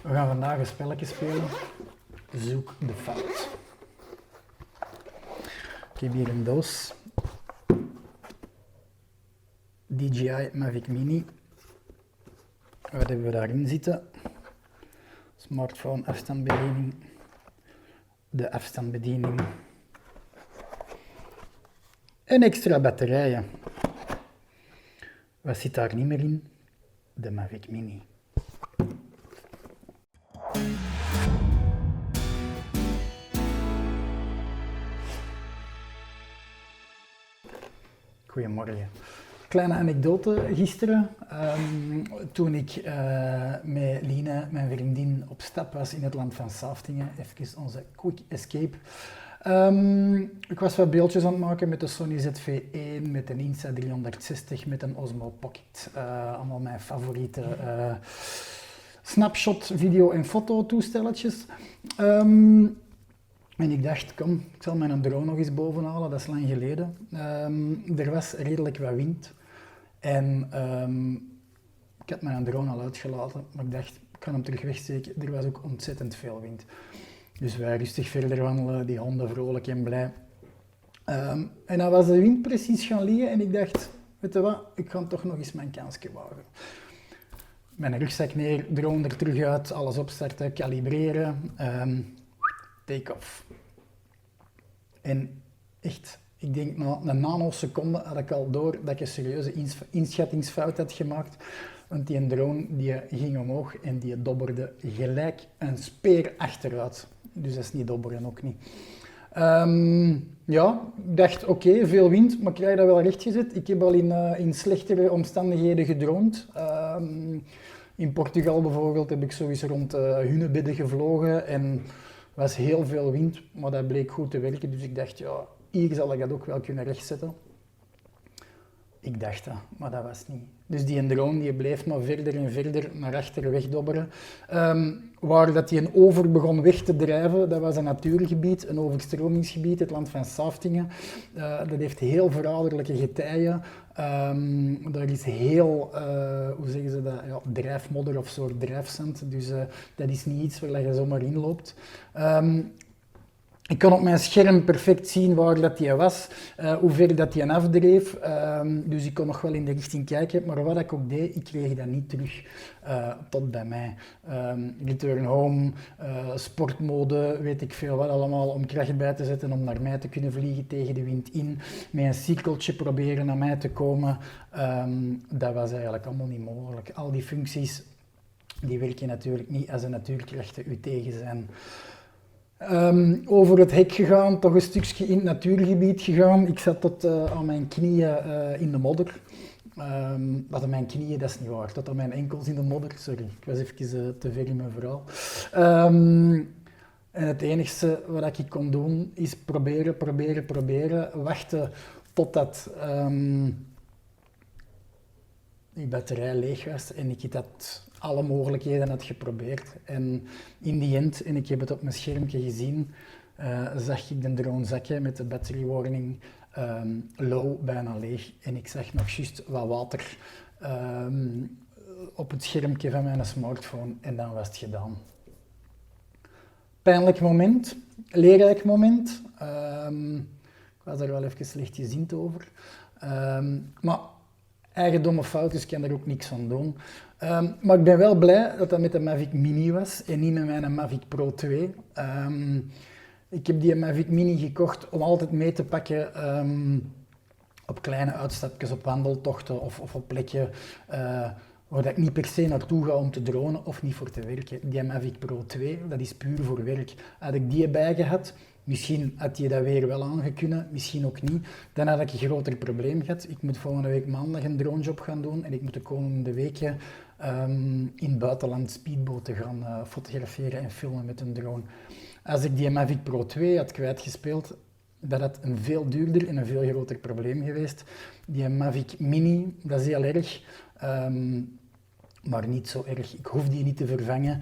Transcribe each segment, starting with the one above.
We gaan vandaag een spelletje spelen. Zoek de fout. Ik heb hier een doos. DJI Mavic Mini. Wat hebben we daarin zitten? Smartphone afstandsbediening. De afstandsbediening. En extra batterijen. Wat zit daar niet meer in? De Mavic Mini. Goedemorgen. Kleine anekdote gisteren. Toen ik met Line, mijn vriendin, op stap was in het land van Saftingen, even onze quick escape. Ik was wat beeldjes aan het maken met de Sony ZV-1, met een Insta360, met een Osmo Pocket. Allemaal mijn favoriete snapshot, video- en fototoestelletjes. En ik dacht, kom, ik zal mijn drone nog eens bovenhalen, dat is lang geleden. Er was redelijk wat wind en ik had mijn drone al uitgelaten, maar ik dacht, ik kan hem terug wegsteken. Er was ook ontzettend veel wind. Dus wij rustig verder wandelen, die honden vrolijk en blij. En dan was de wind precies gaan liggen en ik dacht, weet je wat, ik ga toch nog eens mijn kansje wagen. Mijn rugzak neer, drone er terug uit, alles opstarten, kalibreren. Take-off. En echt, ik denk na een nanoseconde had ik al door dat ik een serieuze inschattingsfout had gemaakt. Want die drone die ging omhoog en die dobberde gelijk een speer achteruit. Dus dat is niet dobberen, ook niet. Ja, ik dacht oké, veel wind, maar ik krijg dat wel rechtgezet. Ik heb al in slechtere omstandigheden gedroomd. In Portugal bijvoorbeeld heb ik sowieso rond Hunebedden gevlogen en was heel veel wind, maar dat bleek goed te werken. Dus ik dacht, ja, hier zal ik dat ook wel kunnen rechtzetten. Ik dacht dat, maar dat was niet. Dus die drone die bleef maar verder en verder naar achter wegdobberen. Waar dat die een over begon weg te drijven, dat was een natuurgebied, een overstromingsgebied, het land van Saftingen. Dat heeft heel veranderlijke getijden. Daar is heel, hoe zeggen ze dat, ja, drijfmodder of soort drijfzand. Dus dat is niet iets waar je zomaar in loopt. Ik kon op mijn scherm perfect zien waar dat die was, hoe ver dat die afdreef. Dus ik kon nog wel in de richting kijken, maar wat ik ook deed, ik kreeg dat niet terug tot bij mij. Return home, sportmode, weet ik veel wat allemaal, om kracht bij te zetten, om naar mij te kunnen vliegen tegen de wind in. Met een cirkeltje proberen naar mij te komen, dat was eigenlijk allemaal niet mogelijk. Al die functies, die werken natuurlijk niet als de natuurkrachten u tegen zijn. Over het hek gegaan, toch een stukje in het natuurgebied gegaan. Ik zat tot aan mijn knieën in de modder. Wat aan mijn knieën, dat is niet waar. Tot aan mijn enkels in de modder. Sorry, ik was even te ver in mijn verhaal. En het enige wat ik kon doen, is proberen. Wachten totdat die batterij leeg was en ik dat alle mogelijkheden had geprobeerd. En in die end, en ik heb het op mijn schermpje gezien, zag ik de drone zakken met de battery warning low, bijna leeg. En ik zag nog juist wat water op het schermpje van mijn smartphone en dan was het gedaan. Pijnlijk moment, leerrijk moment. Ik was daar wel even slechtgezind over. Maar eigen domme foutjes, ik kan daar ook niks aan doen. Maar ik ben wel blij dat dat met de Mavic Mini was en niet met mijn Mavic Pro 2. Ik heb die Mavic Mini gekocht om altijd mee te pakken op kleine uitstapjes, op wandeltochten of op plekken waar ik niet per se naartoe ga om te dronen of niet voor te werken. Die Mavic Pro 2, dat is puur voor werk. Had ik die bij gehad, misschien had je dat weer wel aangekunnen, misschien ook niet. Dan had ik een groter probleem gehad. Ik moet volgende week maandag een dronejob gaan doen en ik moet de komende weken in het buitenland speedboten gaan fotograferen en filmen met een drone. Als ik die Mavic Pro 2 had kwijtgespeeld, dat had een veel duurder en een veel groter probleem geweest. Die Mavic Mini, dat is heel erg. Maar niet zo erg. Ik hoef die niet te vervangen.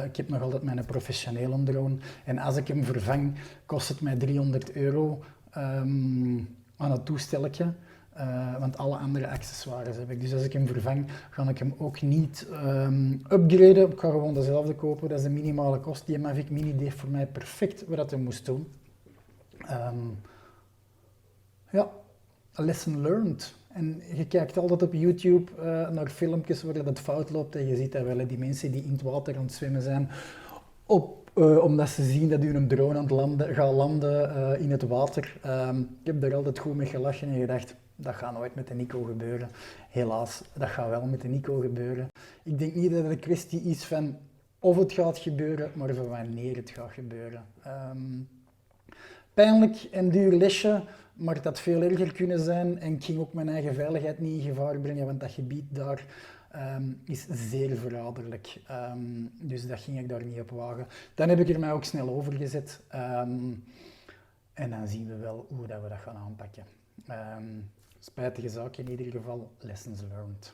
Ik heb nog altijd mijn professionele drone. En als ik hem vervang, kost het mij €300 aan het toestelletje. Want alle andere accessoires heb ik. Dus als ik hem vervang, ga ik hem ook niet upgraden. Ik ga gewoon dezelfde kopen. Dat is de minimale kost. Die Mavic Mini deed voor mij perfect wat hij moest doen. Ja, a lesson learned. En je kijkt altijd op YouTube naar filmpjes waar het fout loopt en je ziet dat wel, die mensen die in het water aan het zwemmen zijn, omdat ze zien dat een drone aan het gaat landen in het water. Ik heb daar altijd goed mee gelachen en gedacht, dat gaat nooit met de Nikko gebeuren. Helaas, dat gaat wel met de Nikko gebeuren. Ik denk niet dat het een kwestie is van of het gaat gebeuren, maar van wanneer het gaat gebeuren. Pijnlijk en duur lesje, maar het had veel erger kunnen zijn en ik ging ook mijn eigen veiligheid niet in gevaar brengen, want dat gebied daar is zeer verraderlijk. Dus dat ging ik daar niet op wagen. Dan heb ik er mij ook snel over gezet en dan zien we wel hoe dat we dat gaan aanpakken. Spijtige zaak in ieder geval, lessons learned.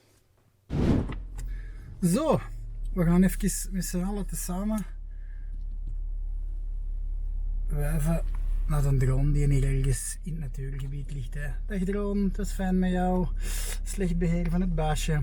Zo, we gaan even met z'n allen tezamen wuiven naar een drone die hier ergens in het natuurgebied ligt. Hè. Dag drone, het was fijn met jou. Slecht beheer van het baasje.